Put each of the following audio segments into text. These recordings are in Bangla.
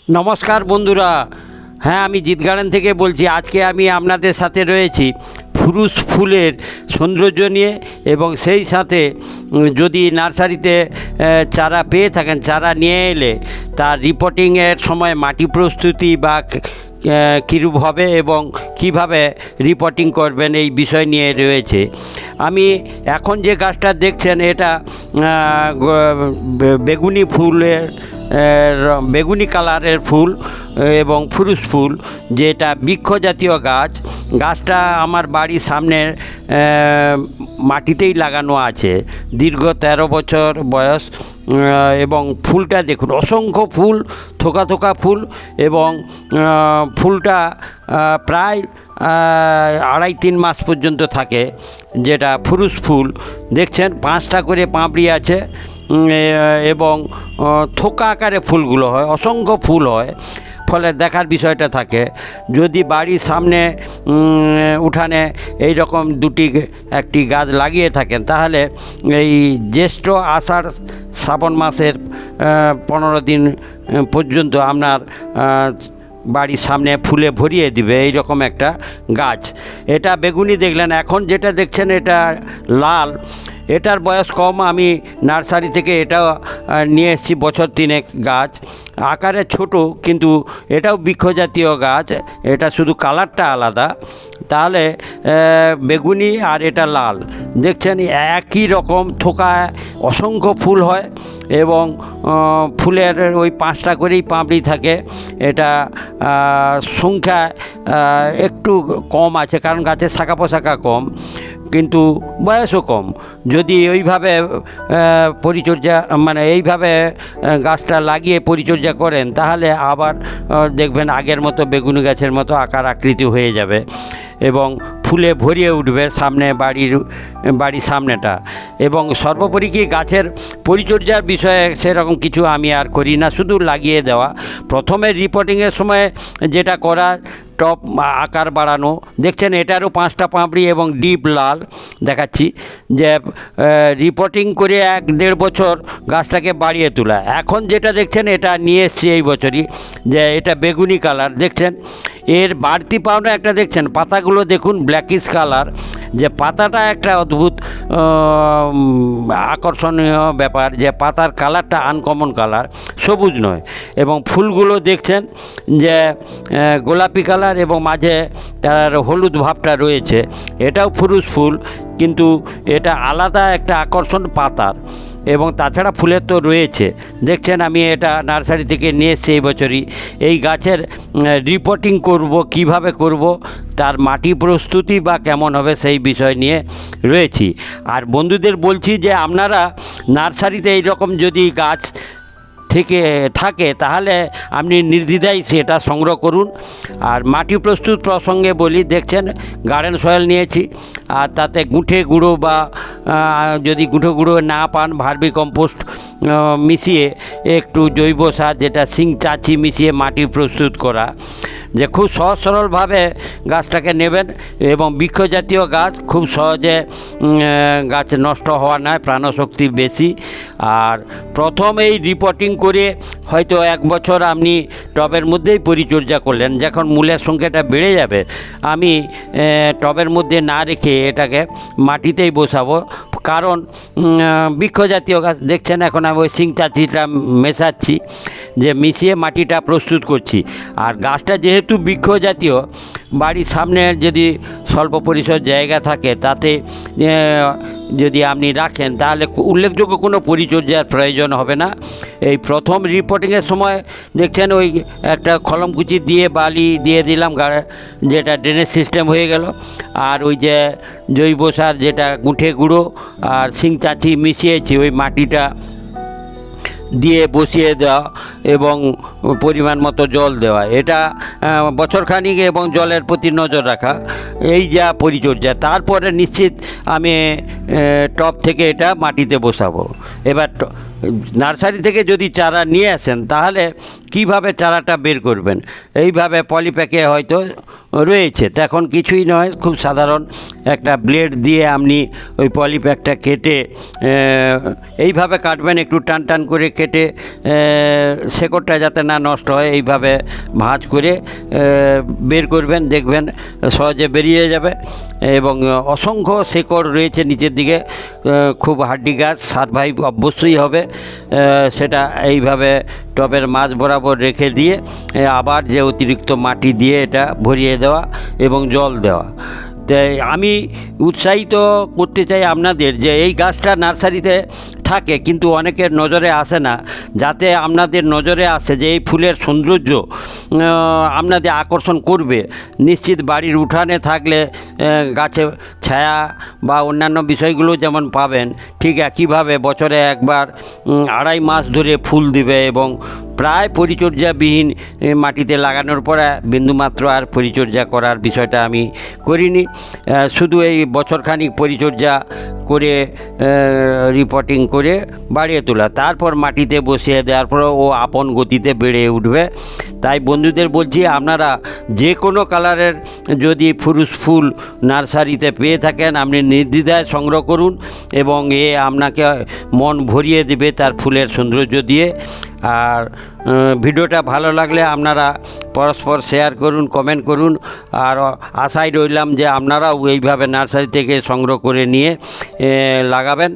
নমস্কার বন্ধুরা। হ্যাঁ, আমি জিৎ গার্ডেন থেকে বলছি। আজকে আমি আপনাদের সাথে রয়েছি ফুরুষ ফুলের সৌন্দর্য নিয়ে, এবং সেই সাথে যদি নার্সারিতে চারা পেয়ে থাকেন, চারা নিয়ে এলে তার রিপোর্টিংয়ের সময় মাটি প্রস্তুতি বা কীরূপ হবে এবং কিভাবে রিপোর্টিং করবেন এই বিষয় নিয়ে রয়েছে। আমি এখন যে গাছটা দেখছেন এটা বেগুনি ফুলের বেগুনি কালারের ফুল এবং ফুরুষ ফুল, যেটা বৃক্ষ জাতীয় গাছ। গাছটা আমার বাড়ির সামনে মাটিতেই লাগানো আছে, দীর্ঘ 13 বছর বয়স। এবং ফুলটা দেখুন, অসংখ্য ফুল, থোকা থোকা ফুল, এবং ফুলটা প্রায় 2.5-3 মাস পর্যন্ত থাকে, যেটা ফুরুষ ফুল। দেখছেন 5টা করে পাপড়ি আছে এবং থোকা আকারে ফুলগুলো হয়, অসংখ্য ফুল হয়, ফলে দেখার বিষয়টা থাকে। যদি বাড়ির সামনে উঠানে এই রকম একটি গাছ লাগিয়ে থাকেন, তাহলে এই জ্যৈষ্ঠ আষাঢ় শ্রাবণ মাসের 15 দিন পর্যন্ত আপনার বাড়ির সামনে ফুলে ভরিয়ে দিবে এই রকম একটা গাছ। এটা বেগুনি দেখলেন, এখন যেটা দেখছেন এটা লাল। এটার বয়স কম, আমি নার্সারি থেকে এটা নিয়ে এসেছি বছর 3 গাছ। আকারে ছোট, কিন্তু এটাও বৃক্ষজাতীয় গাছ, এটা শুধু কালারটা আলাদা। তাহলে বেগুনি আর এটা লাল, দেখছেন একই রকম থোকা, অসংখ্য ফুল হয় এবং ফুলের ওই 5টা করেই পাপড়ি থাকে। এটা সংখ্যা একটু কম আছে, কারণ গাছের শাখা পোশাখা কম, কিন্তু বয়সও কম। যদি ওইভাবে পরিচর্যা, মানে এইভাবে গাছটা লাগিয়ে পরিচর্যা করেন, তাহলে আবার দেখবেন আগের মতো বেগুনি গাছের মতো আকার আকৃতি হয়ে যাবে এবং ফুলে ভরিয়ে উঠবে বাড়ির সামনেটা। এবং সর্বোপরি কি, গাছের পরিচর্যার বিষয়ে সেরকম কিছু আমি আর করি না, শুধু লাগিয়ে দেওয়া। প্রথমে রিপোর্টিংয়ের সময় যেটা করা, টপ আকার বাড়ানো। দেখছেন এটারও 5টা পাপড়ি এবং ডিপ লাল দেখাচ্ছি, যে রিপোর্টিং করে 1-1.5 বছর গাছটাকে বাড়িয়ে তোলা। এখন যেটা দেখছেন এটা নিয়ে এসছি এই বছরই, যে এটা বেগুনি কালার। দেখছেন এর বাড়তি পাওনা একটা, দেখছেন পাতাগুলো দেখুন ব্ল্যাকিশ কালার, যে পাতাটা একটা অদ্ভুত আকর্ষণীয় ব্যাপার, যে পাতার কালারটা আনকমন কালার, সবুজ নয়। এবং ফুলগুলো দেখছেন যে গোলাপি কালার এবং মাঝে তার হলুদ ভাবটা রয়েছে। এটাও ফুরুষ ফুল, কিন্তু এটা আলাদা একটা আকর্ষণ পাতার, এবং তাছাড়া ফুলের তো রয়েছে। দেখছেন আমি এটা নার্সারি থেকে নিয়ে এসেছি এই বছরই। এই গাছের রিপোর্টিং করব, কিভাবে করব, তার মাটি প্রস্তুতি বা কেমন হবে সেই বিষয় নিয়ে রয়েছি। আর বন্ধুদের বলছি যে আপনারা নার্সারিতে এই রকম যদি গাছ থাকে, তাহলে আপনি নির্দ্বিধায় সেটা সংগ্রহ করুন। আর মাটি প্রস্তুত প্রসঙ্গে বলি, দেখছেন গার্ডেন সয়েল নিয়েছি, আর তাতে গুঁঠে গুঁড়ো বা যদি গুঁঠো গুঁড়ো না পান, ভার্মি কম্পোস্ট মিশিয়ে, একটু জৈব সার যেটা সিং চাচি মিশিয়ে মাটি প্রস্তুত করা, যে খুব সহজ সরলভাবে গাছটাকে নেবেন। এবং বৃক্ষজাতীয় গাছ খুব সহজে গাছ নষ্ট হওয়া নয়, প্রাণশক্তি বেশি। আর প্রথম এই রিপোর্টিং করে হয়তো 1 বছর আপনি টবের মধ্যেই পরিচর্যা করলেন, যখন মূলের সংখ্যাটা বেড়ে যাবে, আমি টবের মধ্যে না রেখে এটাকে মাটিতেই বসাবো। কারণ বৃক্ষজাতীয় গাছ, দেখছেন এখন আমি ওই সিং চাচিটা মেশাচ্ছি, যে মিশিয়ে মাটিটা প্রস্তুত করছি। আর গাছটা যেহেতু বৃক্ষজাতীয়, বাড়ির সামনে যদি স্বল্প পরিসর জায়গা থাকে, তাতে যদি আপনি রাখেন, তাহলে উল্লেখযোগ্য কোনো পরিচর্যার প্রয়োজন হবে না। এই প্রথম রিপোর্টিংয়ের সময় দেখছেন ওই একটা কলমকুচি দিয়ে বালি দিয়ে দিলাম, যেটা ড্রেনেজ সিস্টেম হয়ে গেল। আর ওই যে জৈব সার, যেটা গুঁঠে গুঁড়ো আর সিং চাচি মিশিয়েছি, ওই মাটিটা দিয়ে বসিয়ে দেওয়া এবং পরিমাণ মতো জল দেওয়া, এটা বছরখানিক, এবং জলের প্রতি নজর রাখা, এই যা পরিচর্যা। তারপরে নিশ্চিত আমি টব থেকে এটা মাটিতে বসাবো। এবার নার্সারি থেকে যদি চারা নিয়ে আসেন তাহলে কিভাবে চারাটা বের করবেন, এইভাবে পলিপ্যাকে হয়তো রয়েছে, তো এখন কিছুই নয়, খুব সাধারণ একটা ব্লেড দিয়ে আপনি ওই পলিপ্যাকটা কেটে এইভাবে কাটবেন, একটু টান টান করে কেটে শেকড়টা যাতে না নষ্ট হয় এইভাবে ভাঁজ করে বের করবেন, দেখবেন সহজে বেরিয়ে যাবে। এবং অসংখ্য শেকড় রয়েছে নিচের দিকে, খুব হাড্ডি গাছ, সারভাইভ অবশ্যই হবে। সেটা এইভাবে টবের মাঝ বরাবর রেখে দিয়ে আবার যে অতিরিক্ত মাটি দিয়ে এটা ভরিয়ে দেওয়া এবং জল দেওয়া। তাই আমি উৎসাহিত করতে চাই আপনাদের যে এই গাছটা নার্সারিতে থাকে কিন্তু অনেকের নজরে আসে না, যাতে আপনাদের নজরে আসে যে এই ফুলের সৌন্দর্য আপনাদের আকর্ষণ করবে। নিশ্চিত বাড়ির উঠানে থাকলে গাছে ছায়া বা অন্যান্য বিষয়গুলো যেমন পাবেন, ঠিক একইভাবে বছরে একবার 2.5 মাস ধরে ফুল দিবে এবং প্রায় পরিচর্যাবিহীন মাটিতে লাগানোর পরে বিন্দুমাত্র আর পরিচর্যা করার বিষয়টা আমি করিনি। শুধু এই বছরখানিক পরিচর্যা করে রিপোর্টিং করে বাড়িয়ে তোলা, তারপর মাটিতে বসিয়ে দেওয়ার পর ও আপন গতিতে বেড়ে উঠবে। তাই বন্ধুদের বলছি, আপনারা যে কোনো কালারের যদি ফুরুষ ফুল নার্সারিতে পেয়ে থাকেন আপনি নির্দ্বিধায় সংগ্রহ করুন এবং আপনাকে মন ভরিয়ে দেবে তার ফুলের সৌন্দর্য দিয়ে। আর ভিডিওটা ভালো লাগলে আপনারা পরস্পর শেয়ার করুন, কমেন্ট করুন। আর আশায় রইলাম যে আপনারাও এইভাবে নার্সারি থেকে সংগ্রহ করে নিয়ে লাগাবেন।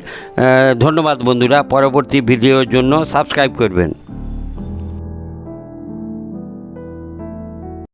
ধন্যবাদ বন্ধুরা, পরবর্তী ভিডিওর জন্য সাবস্ক্রাইব করবেন।